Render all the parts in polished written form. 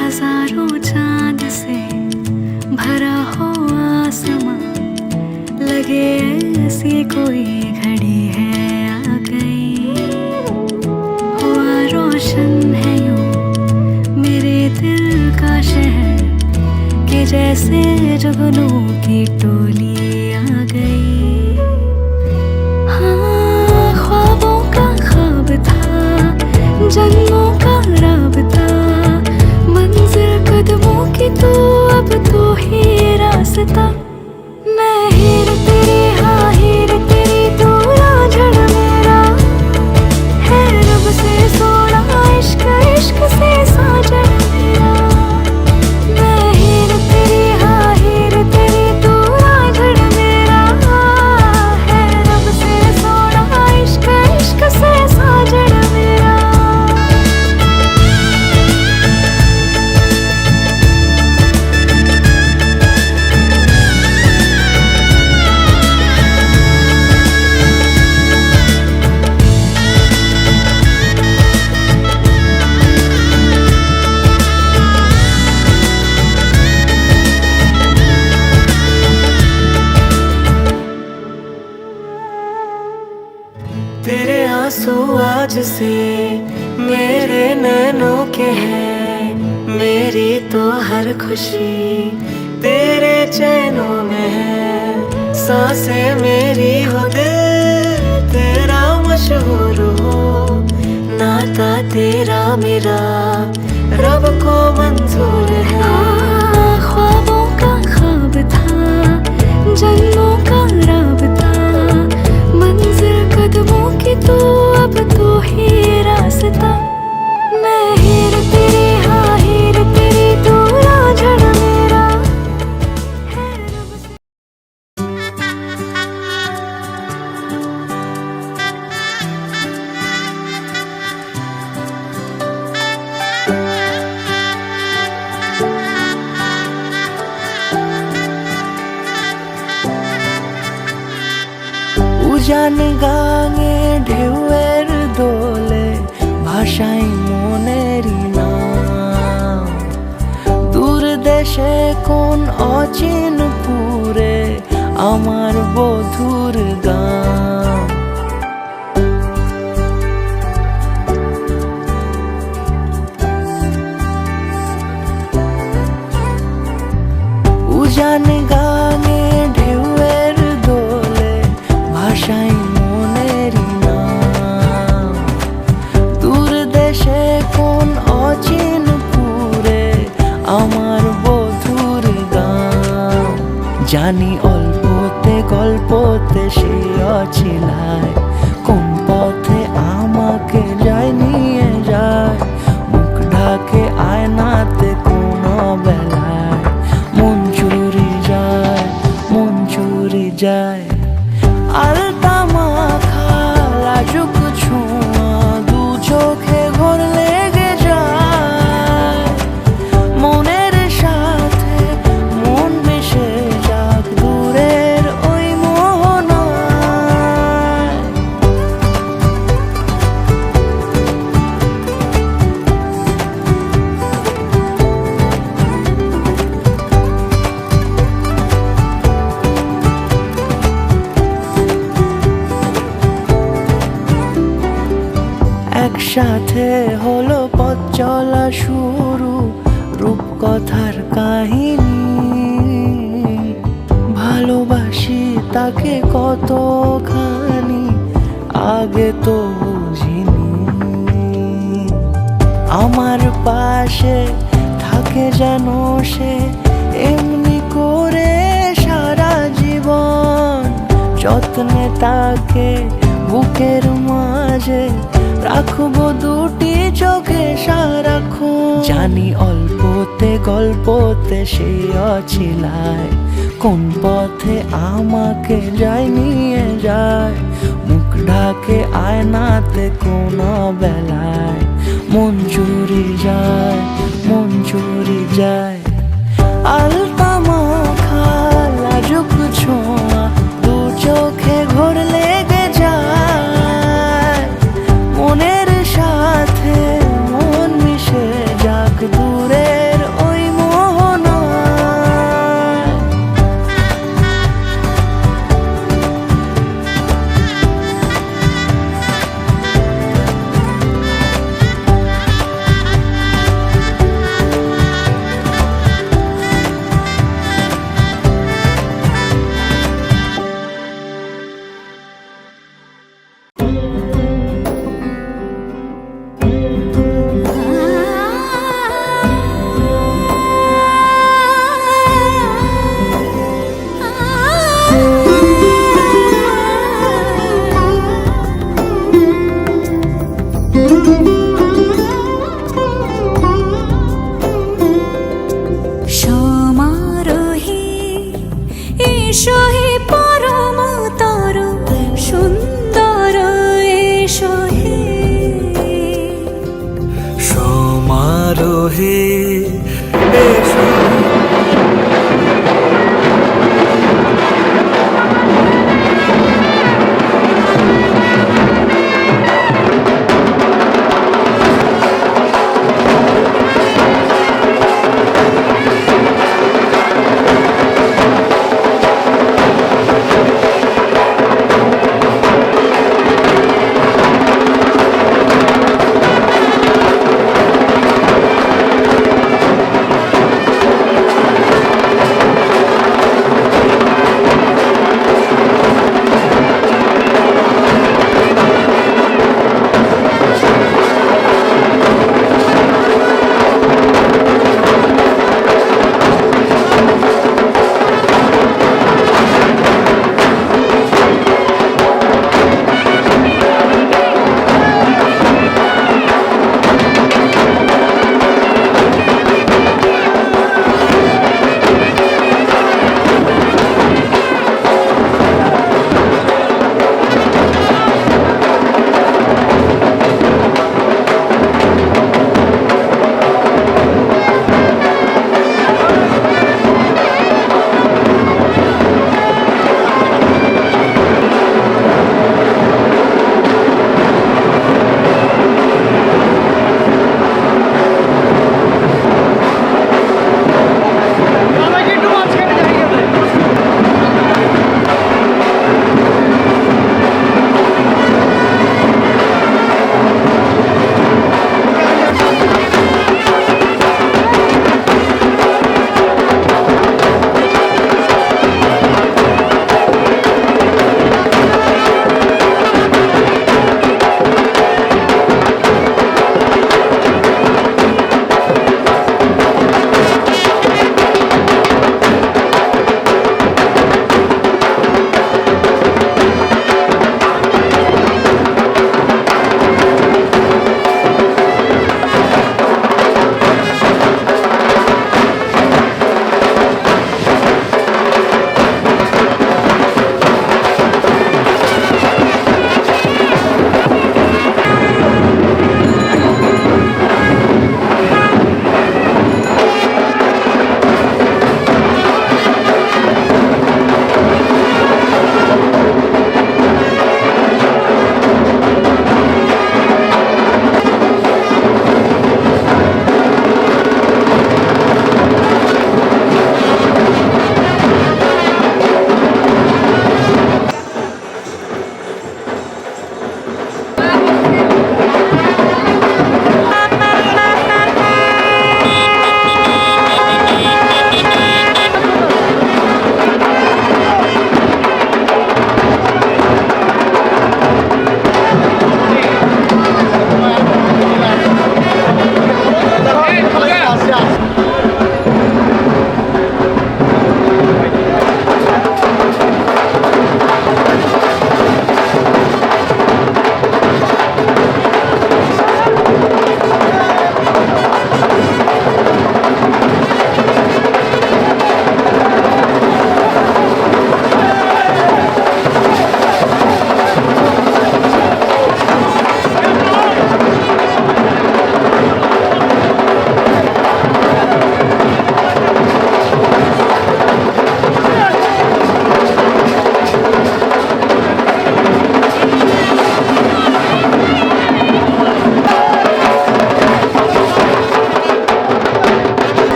हजारों चांद से भरा हो आसमां, लगे ऐसी कोई घड़ी है आ गई। हुआ रोशन है यूं मेरे दिल का शहर, कि जैसे जुगनू की टोली आ गई। हाँ, ख्वाबों का ख्वाब था, जन्मों का राबता, मंजिल कदमों की तो अब तो ही रास्ता। मैं हीर तेरी, हाँ हीर तेरी, तू राझड़ मेरा है रब से सोना, इश्क इश्क से साजन मेरा। मैं हीर तेरी, हाँ हीर तेरी, तू राझड़ मेरा है रब से सोना, इश्क इश्क से साजन मेरा। तेरे आंसू आज से मेरे नैनों के हैं, मेरी तो हर खुशी तेरे चैनों में है। सांसें मेरी हो, दिल तेरा मशहूर हो, नाता तेरा मेरा रब को मंजूर है। हाँ, ख्वाबों का ख्वाब था, जन्मों का राबता, मंजिल कदमों की तो अब तो ही रास्ता। मैं हीर तेरी, हाँ हीर तेरी, तू राझड़ मेरा है रब से। উজান গাঙে ঢেউয়ের দোলে ভাষাই মনেরই নাম। দূর দেশে কোন অচিন পুরে আমার বধুর গান। উজান গাঙে ঢেউয়ের দোলে ভাষাই মনেরই নাম। দূর দেশে কোন অচিন পুরে আমার বধুর গান। জানি অল্পতে গল্পতে সে অছিলায়, কোন পথে আমাকে যায় নিয়ে যায়। মুখ ঢাকে আয়নাতে কোন বেলায় মন চুরি যায়, মন চুরি যায়। আলতা মাখা লাজুক ছোঁয়া দু চোখে ঘোর লেগে যায়। মনের সাথে মন মিশে যাক দূরের ওই মোহনায়। একসাথে হলো পথ চলা শুরু, রূপকথার কাহিনী। ভালোবাসি তাকে কতখানি, আগে তো পাশে থাকে যেন সে এমনি করে সারা জীবন। যত্নে তাকে বুকের মাঝে রাখবো দুটি চোখে সারাক্ষণ। জানি অল্পতে গল্পতে সে অছিলায়, কোন পথে আমাকে যায় নিয়ে যায়। মুখ ঢাকে আয়নাতে কোন বেলায় মন চুরি যায়, মন চুরি যায়। আলতা মাখা লাজুক ছোঁয়া দু চোখে ঘোর লেগে যায়। মনের সাথে মন মিশে যাক দূরের ওই মোহনায়।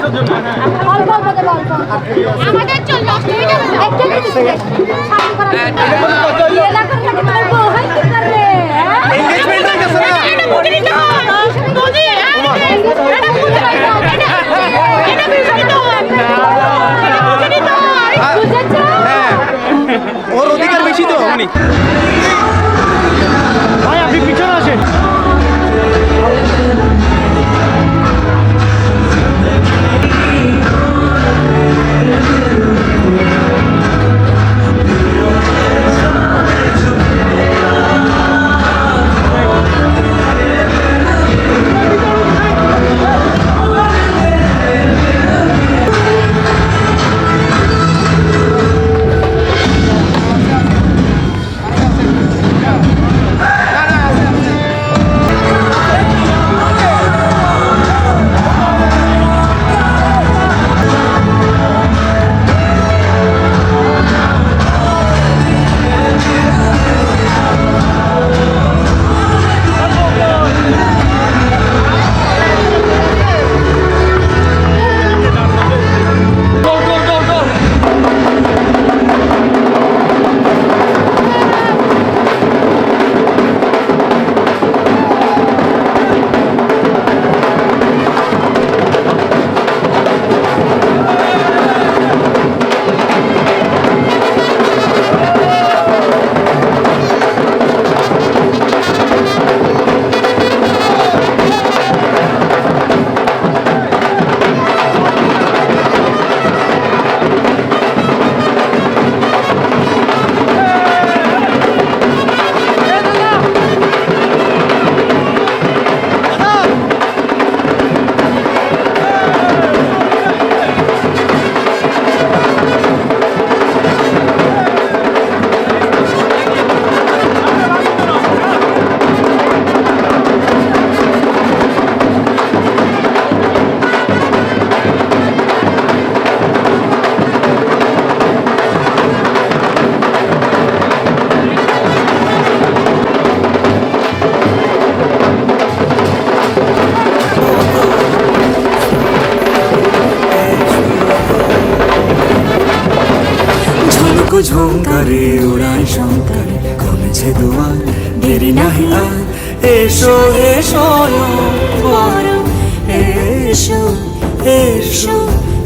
অল্প অল্প দেবো, অল্প অল্প। আমাদের চল নষ্ট হয়ে যাবে না। একটু একটু দিতে দে। শান্তি করার জন্য। এই এলাকার থেকে তোমার বউ হয় কি করে? এনগেজমেন্ট হয়ে গেছে না? এটা বুঝে নিতে হবে। বুঝি, এটা বুঝে নিতে হবে। এটা বুঝে নিতে হবে। এটা বুঝে নিতে হবে। বুঝেছো? ওর অধিকার বেশি তো অনেক। ভাই আপনি পিছনে আসেন। ঝুমকারে উড়ায় শঙ্কারে কমেছে দুয়ার দেরি নাহি আর এসো এসো বড় এসো এসো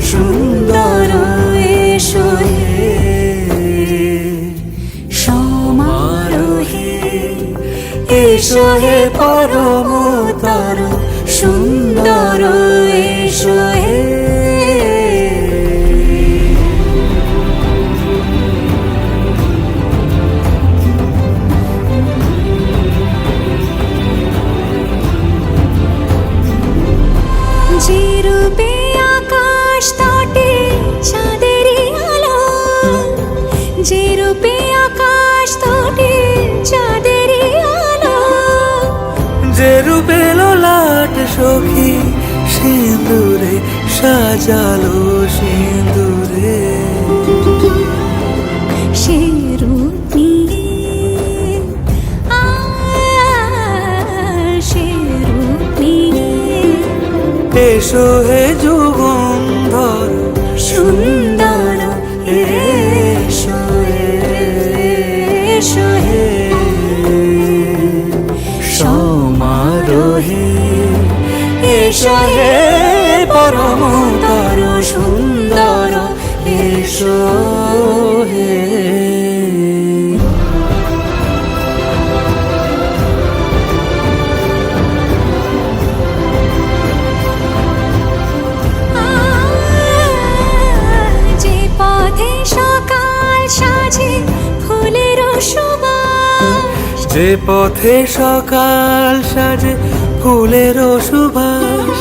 সুন্দর এসো হে সমারোহে এসো হে পরমতর সুন্দর এসো হে যে রূপে আকাশ তটে চাঁদেরই আলো, যে রূপে আকাশ তটে চাঁদেরই আলো, যে রূপে লোলাট সখী সিঁদুরে সাজালো সিঁদুরে সে রূপ নিয়ে সে রূপ নিয়ে এসো হে যুগন্ধর সুন্দর এসো এসো হে সমারোহে এসো হে পরমতর সুন্দর এসো হে যে পথে সকাল সাজে ফুলের সুবাস, যে পথে সকাল সাজে ফুলের সুবাস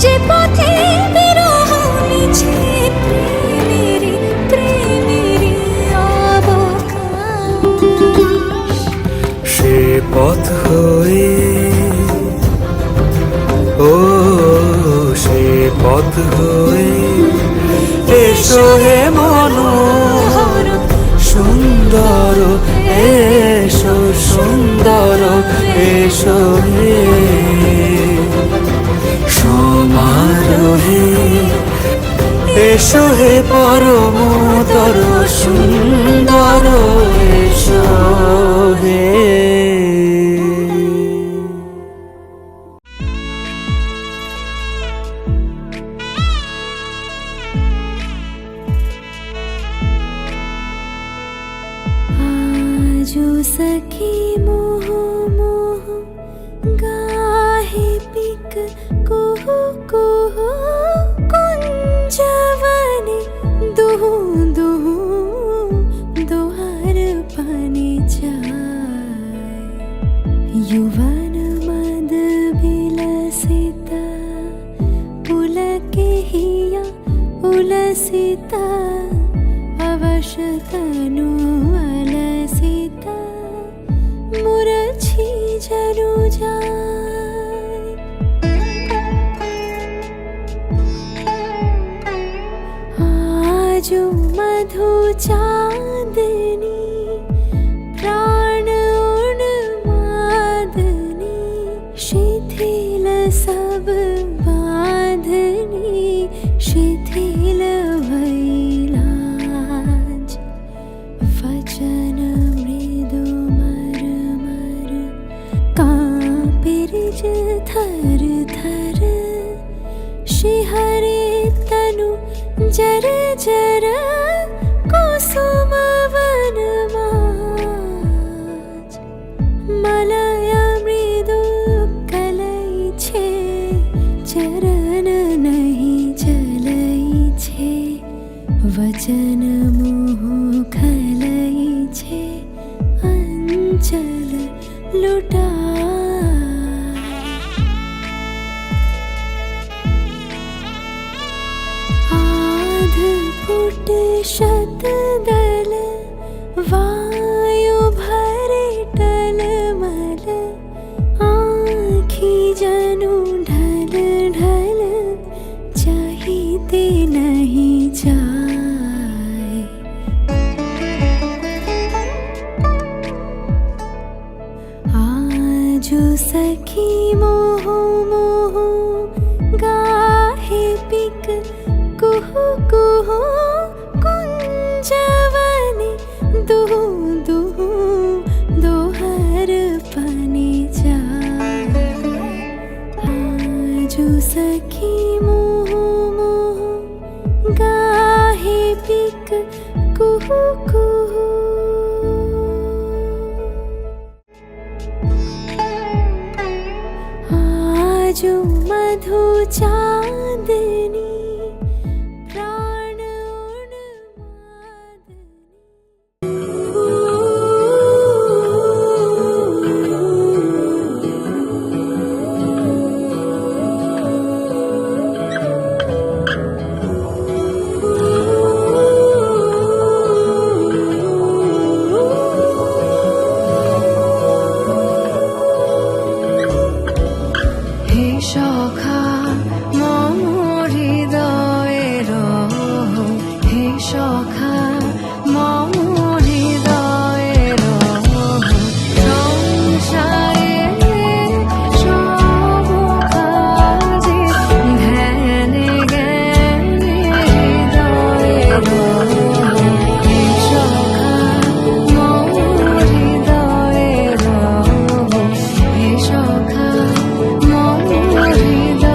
যে পথে বিরহ মিছে প্রেমেরই প্রেমেরই অবকাশ, সে পথ হয়ে ও সে পথ হয়ে এসো হে মনোহর সুন্দর এসো সুন্দর এসো হে সমারোহে এসো হে পরমতর সুন্দর এসো হে। आजो सखी मोह मोह गाहे पिक कुहु कुहु कुंजवने दुहु दुहु दोहर पानी जाए युवन मद विलसिता पुलके हिया उलसिता अवशतनु अलसिता मुरझी जनु जाए। आजो मधु चांदनी प्राण उन्मादनी शिथिल सब बांधनी शिथिल भैलाज वचन मृदु मर मर कांपिरिज थर थर शिहरे तनु जर जर कुसुम वन माज मलया मृदु कलई छे चरण नहीं चलई छे वचन मोह खलई छे अंचल लुटा। आध फुट शतदल वायु भरे टलमल आँखी जनु ढल ढल चाहते नहीं जाए। आजो सखी मोह मोह गाहे पिक कुहु कुहु कुंजवने दुहु दुहु दोहर पानी जाए। आजो सखी मोह मोह गाहे पिक कुहु कुहु। आजो मधु चांदनी प्राण उन्मादनी। হে সখা মম হৃদয়ের হে সখা মম হৃদয়ের সংসারে সব কাজে ধ্যানে জ্ঞানে হৃদয়ের হে সখা মম হৃদয়ের হে সখা মম হৃদয়ের।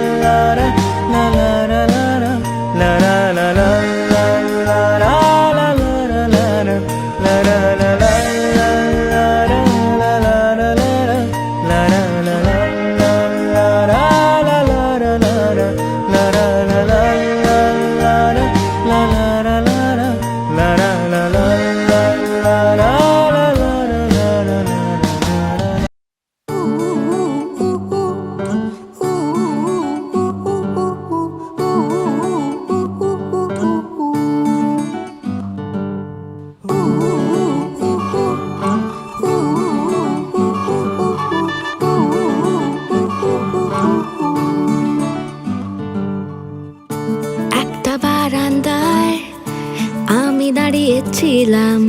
দাঁড়িয়েছিলাম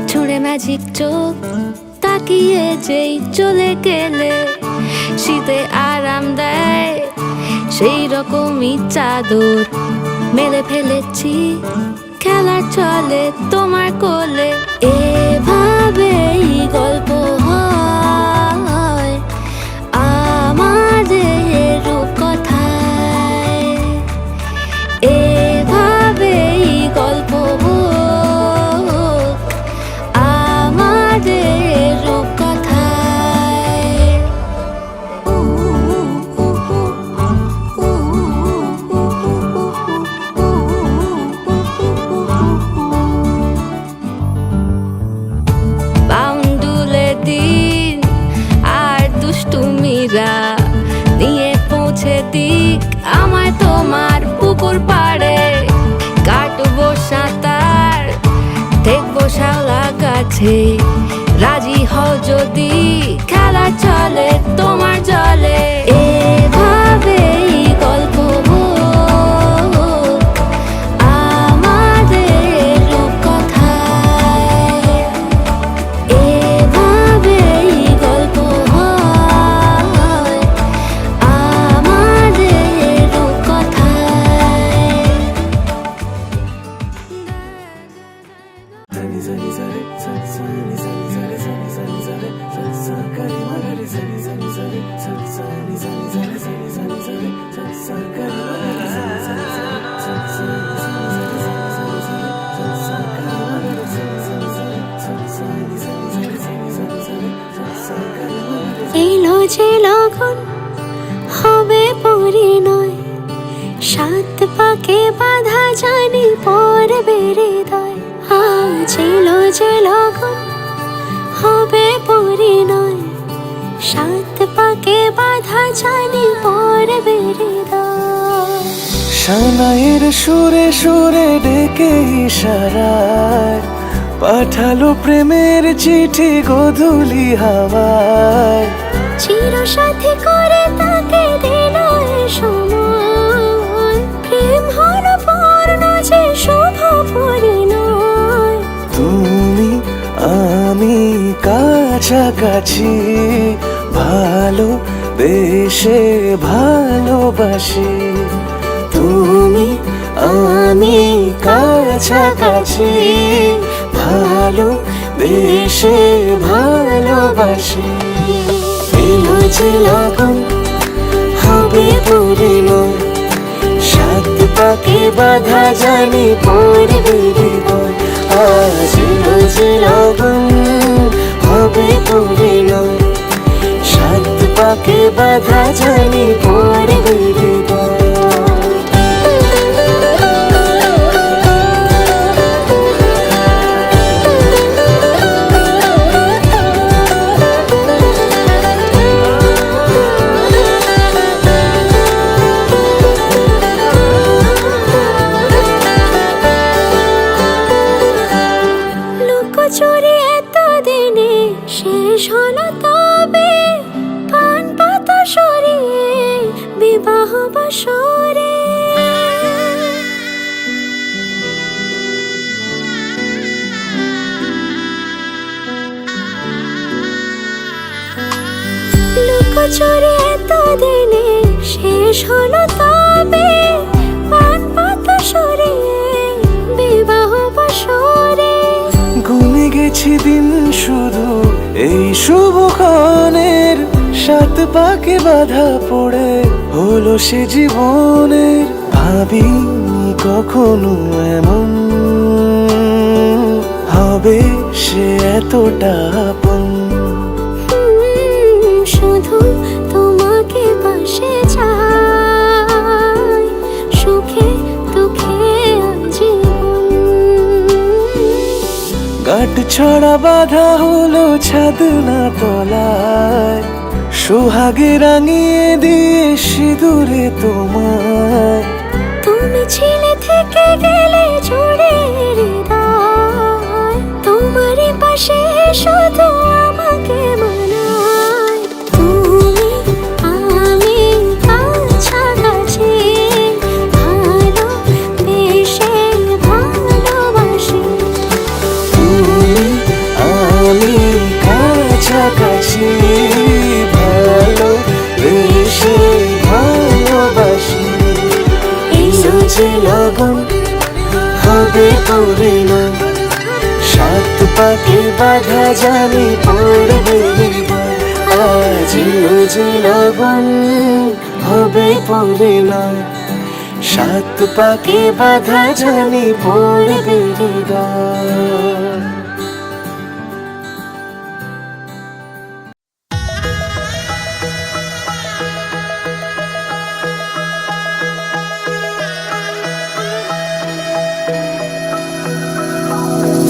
ছুঁড়ে ম্যাজিক চোখ তাকিয়ে যেই চলে গেলে শীতে আরাম দেয় সেই রকমই চাদর মেলে ফেলেছি খেলার চলে তোমার কোলে এভাবেই গল্প হয় আমাদের রূপকথায় এভাবেই গল্প হোক আমাদের রূপকথায় বাউন্ডুলে দিন আর দুষ্টুমিরা নিয়ে পৌঁছে দিক আমায় তোমার পুকুর পাড়ে কাটবো সাঁতার দেখবো শাওলা গাছে রাজি হও যদি খেলা চলে তোমার জলে এভাবেই গল্প হোক আমাদের রূপকথায় এভাবেই গল্প হয় আমাদের রূপকথায় এলো যে লগন হবে পরিণয় সাত পাকে বাধা জানি পড়বে হৃদয় আজ এলো যে লগন হবে পরিণয় সাত পাকে বাধা জানি পড়বে হৃদয় সানাইয়ের সুরে সুরে ডেকে ইশারায় পাঠালো প্রেমের চিঠি গোধূলি হাওয়ায় চির সাথী করে তাকে দিল এ সময় প্রেম হলো পূর্ণ যে শুভ পরিণয় তুমি আমি কাছাকাছি ভালো বেশে ভালোবাসি তুমি আমি কাছাকাছি ভালো বেশে ভালোবাসি এলো যে লগন হবে পরিণয় সাত পাকে বাধা জানি পড়বে হৃদয় আজ এলো যে লগন হবে পরিণয় সাত পাকে বাধা জানি পড়বে হৃদয় লুকোচুরি এতদিনে শেষ হলো তবে পান পাতা সরিয়ে বিবাহ বাসরে লুকোচুরি এতদিনে শেষ হলো তবে পান পাতা সরিয়ে বিবাহ বাসরে গুনে গেছি দিন শুধু এই শুভক্ষণের সাত পাকে বাধা পড়ে হলো সে জীবনের ভাবিনি কখনো এমন হবে সে এতটা আপন শুধু তোমাকে পাশে চাই সুখে দুঃখে আজীবন গাঁট ছড়া বাধা হলো ছাদ না তলায় সোহাগে রাঙিয়ে দিয়ে সিঁদুরে তোমায় তুমি ছিলে থেকে গেলে জুড়ে হৃদয় তোমারই পাশে শুধু আমাকে মানায় তুমি আমি কাছাকাছি ভালো বেশে ভালোবাসি যে লগন হবে পরিণয়, সাত পাকে বাধা জানি পড়বে হৃদয়। আজ যে লগন হবে পরিণয়, সাত পাকে বাধা জানি পড়বে হৃদয়।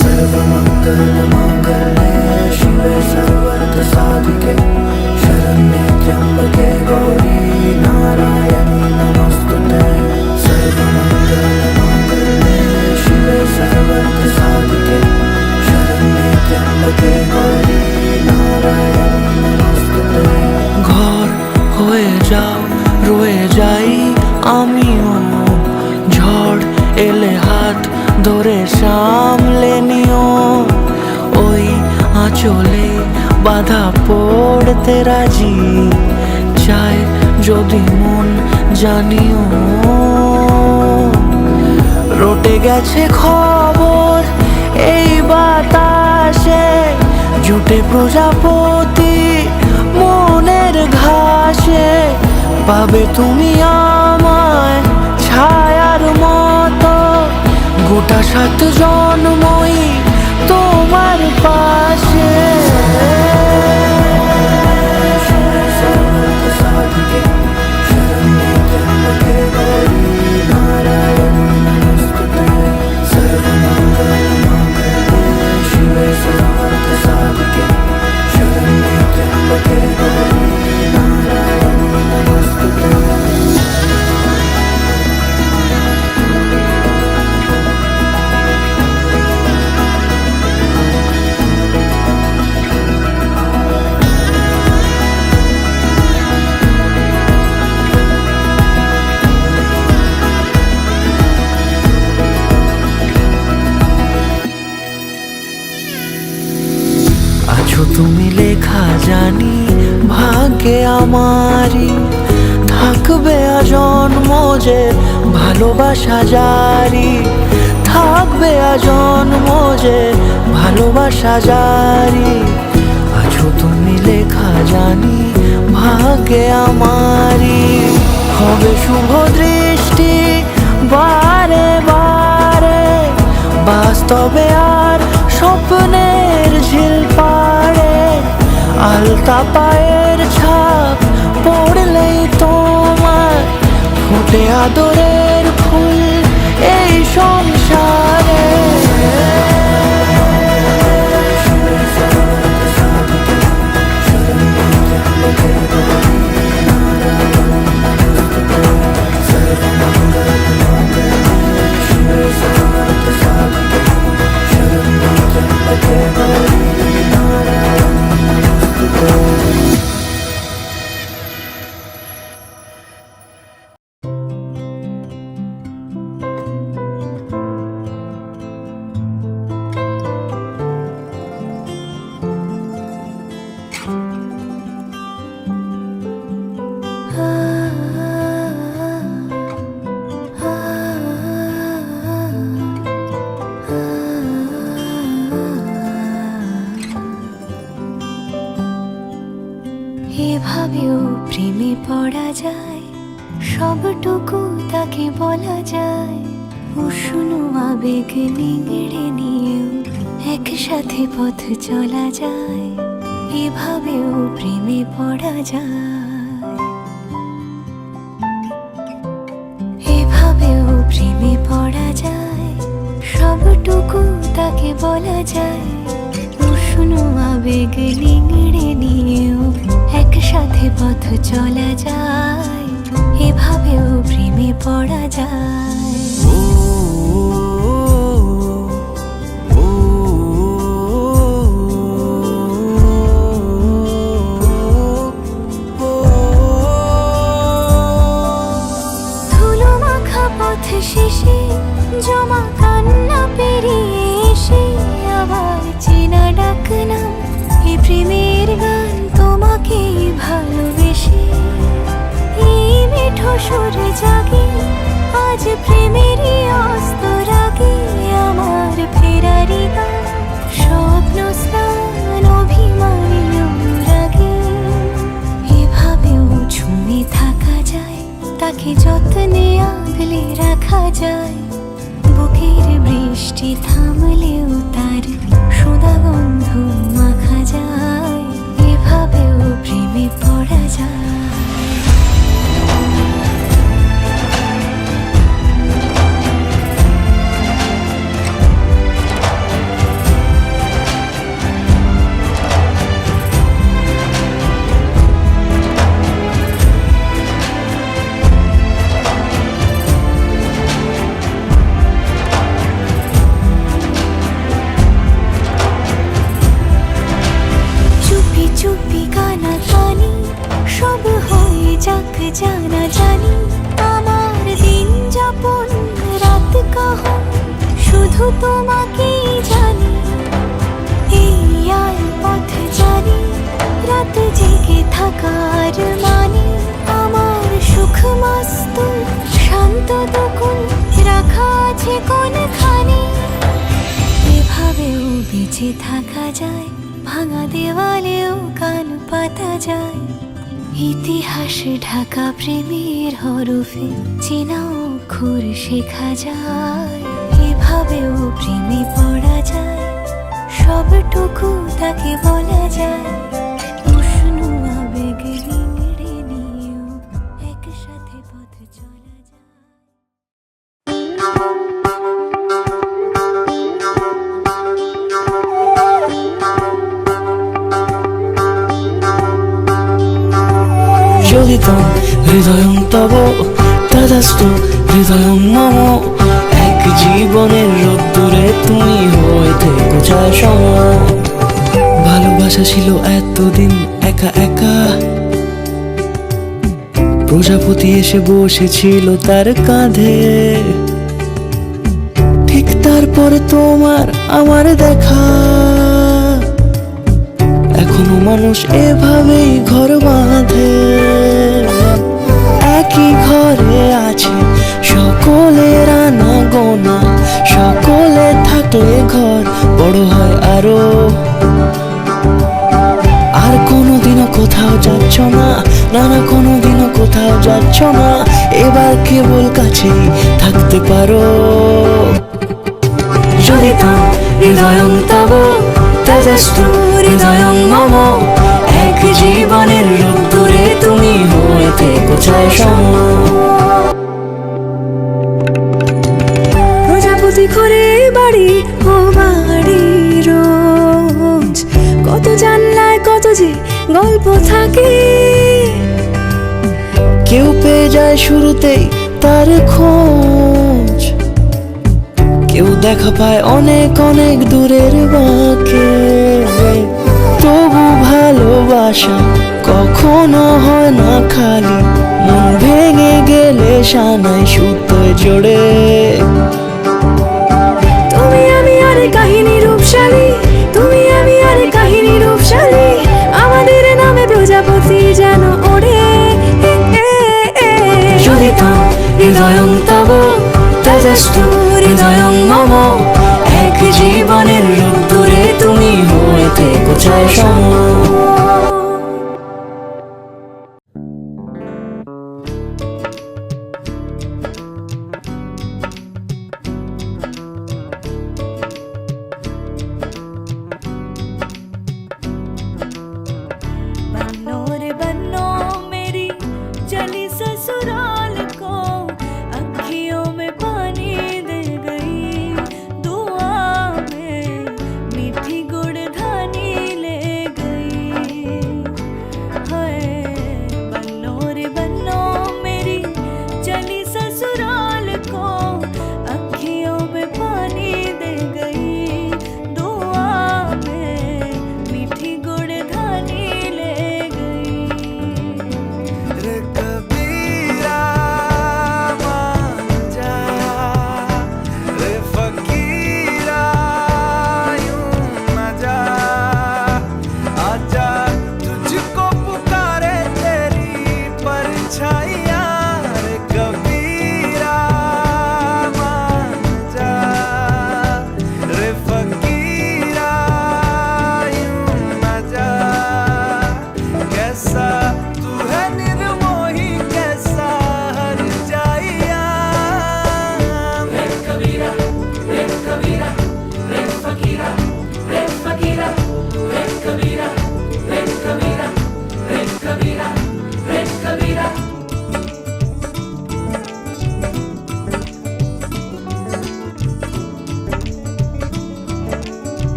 सर्वमङ्गलमाङ्गल्ये शिवे सर्वार्थसाधिके शरण्ये त्र्यम्बके गौरी नारायणी नमोस्तुते। सर्वमङ्गलमाङ्गल्ये शिवे सर्वार्थसाधिके शरण्ये त्र्यम्बके गौरी नारायणी नमोस्तुते। ঘর হয়ে যাও রয়ে যাই আমিও, ঝড় এলে হাত ধরে সামলে নিও। ওই আঁচলে বাধা পড়তে রাজি, চাই যদি মন জানিও। রটে গেছে খবর এই বাতাসে, জুটে প্রজাপতি মনের ঘাসে। পাবে তুমি আমায় ছায়ার মতো, গোটা 7 জন্মই তোমার পাশে। আছো তুমি লেখা জানি ভাগ্যে আমারই, থাকবে আজন্ম যে ভালোবাসা জারি। থাকবে আজন্ম যে ভালোবাসা জারি। আছো তুমি লেখা জানি ভাগ্যে আমারই, হবে শুভ দৃষ্টি বারে বারে। বাস্তবে আর স্বপ্নের ঝিল পাড়ে, আলতা পায়ের ছাপ পড়লেই তোমার ফুটে আদরের ফুল এই সংসারে। এভাবেও প্রেমে পড়া যায়, সবটুকু তাকে বলা যায়। উষ্ণ আবেগ নিংড়ে নিয়েও একসাথে পথ চলা যায়। এভাবেও প্রেমে পড়া যায়, এভাবেও প্রেমে পড়া যায়। সবটুকু তাকে বলা যায়। উষ্ণ আবেগ নিংড়ে নিয়েও একসাথে পথ চলা যায়। এভাবেও প্রেমে পড়া যায়। ধুলো মাখা পথ শেষে জমা কান্না পেরিয়ে এসে আবার চেনা ডাক নাম, এই প্রেমের গান তোমাকেই ভালোবেসে। এই মিঠো সুর জাগে আজ প্রেমে কি যত্নে আগলে রাখা যায়, বুকের বৃষ্টি থামলেও তার সোদা গন্ধ মাখা যায়, এভাবেও প্রেমে পড়া যায়। চুপি গানা গানি সব হয়ে যাক জানা জানি, আমার দিন যাপন রাত কাহন শুধু তোমাকেই জানি। এই আর পথ জানি রাত জেগে থাকার মানে, আমার সুখ মস্ত শান্ত দকুন রাখা আছে কোনখানে, এভাবেও বেঁচে থাকা যায়, ভাঙা দেওয়ালেও কান পাতা যায়, ইতিহাস ঢাকা প্রেমের হরফে চেনা অক্ষর শেখা যায়, এভাবেও প্রেমে পড়া যায়, সবটুকু তাকে বলা যায়, উষ্ণ আবেগ রিংড়ে নিয়েও একসাথে পথ চলা যায়। চলিতম হৃদয়ং তব তদাস্তু হৃদয়ং মম, এক জীবনের রোদ্দুরে তুমি হয়ে থেকো চায় সম। ভালোবাসা ছিল এতদিন একা একা, প্রজাপতি এসে বসেছিল তার কাঁধে, ঠিক তারপরে তোমার আমার দেখা, এখনো মানুষ এভাবেই ঘর বাঁধে, একই ঘরে আছে সকলের আনা গোনা, সকলে থাকলে ঘর বড় হয় আরো। আর কোনোদিনও কোথাও যাচ্ছ না, না না কোনোদিনও কোথাও যাচ্ছ না, এবার কেবল কাছেই থাকতে পারো। যদি তো হৃদয়ং তব তদস্তু হৃদয়ং মম, এক জীবনের রোদ্দুরে তুমি হয়ে থেকো চায় সম। প্রজাপতি করে বাড়ি ও বাড়ি রোজ, কত জানলায় কত যে গল্প থাকে, কেউ পেয়ে যায় শুরুতেই তার খোঁজ, কেউ দেখা পায় অনেক অনেক দূরের বাঁকে, তবু ভালোবাসা কখনো হয় না খালি, মন ভেঙে গেলে সানাই সুতোয় জোড়ে। তুমি আমি আর কাহিনী রূপশালী, তুমি আমি আর কাহিনী রূপশালী, আমাদের নামে প্রজাপতি যেন ওড়ে। যদি তো হৃদয়ং তব তদস্তু হৃদয়ং মম, এক জীবনের রোদ্দুরে তুমি হয়ে থেকো চায় সম।